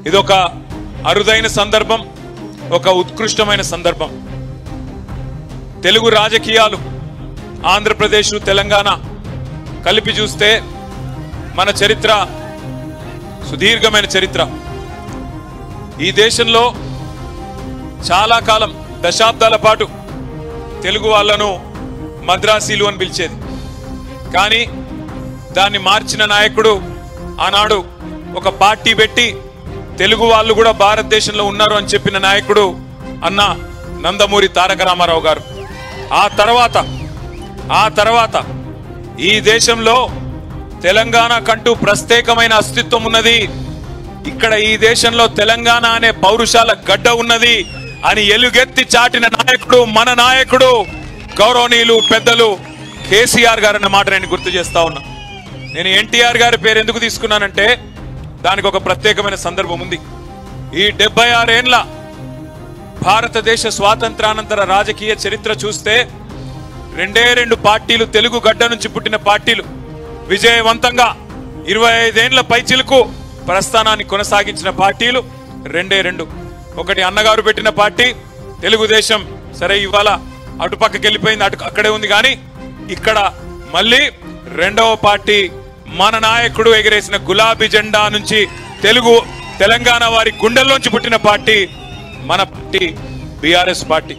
ఇదొక అరుదైన సందర్భం, ఒక ఉత్కృష్టమైన సందర్భం. తెలుగు రాజకీయాలు ఆంధ్రప్రదేశ్ తెలంగాణ కలిపి చూస్తే మన చరిత్ర సుదీర్ఘమైన చరిత్ర. ఈ దేశంలో చాలా కాలం దశాబ్దాల పాటు తెలుగు వాళ్ళను మద్రాసీలు అని పిలిచేది. కానీ దాన్ని మార్చిన నాయకుడు ఆనాడు ఒక పార్టీ పెట్టి తెలుగు వాళ్ళు కూడా భారతదేశంలో ఉన్నారు అని చెప్పిన నాయకుడు అన్న నందమూరి తారక రామారావు గారు. ఆ తర్వాత ఈ దేశంలో తెలంగాణ కంటూ ప్రత్యేకమైన అస్తిత్వం ఉన్నది, ఇక్కడ ఈ దేశంలో తెలంగాణ అనే పౌరుషాల గడ్డ ఉన్నది అని ఎలుగెత్తి చాటిన నాయకుడు మన నాయకుడు గౌరవనీయులు పెద్దలు కేసీఆర్ గారు అన్న మాట నేను గుర్తు చేస్తా ఉన్నా. నేను ఎన్టీఆర్ గారి పేరు ఎందుకు తీసుకున్నానంటే దానికి ఒక ప్రత్యేకమైన సందర్భం ఉంది. ఈ 76 ఏళ్ల భారతదేశ స్వాతంత్రానంతర రాజకీయ చరిత్ర చూస్తే 2 పార్టీలు, తెలుగు గడ్డ నుంచి పుట్టిన పార్టీలు విజయవంతంగా 25 ఏళ్ల పైచిలకు ప్రస్థానాన్ని కొనసాగించిన పార్టీలు 2. ఒకటి అన్నగారు పెట్టిన పార్టీ తెలుగుదేశం. సరే, ఇవాళ అటుపక్కకి వెళ్ళిపోయింది, అక్కడే ఉంది. కానీ ఇక్కడ మళ్ళీ 2వ పార్టీ మన నాయకుడు ఎగిరేసిన గులాబీ జెండా నుంచి తెలంగాణ వారి గుండెల్లోంచి పుట్టిన పార్టీ మన పార్టీ బీఆర్ఎస్ పార్టీ.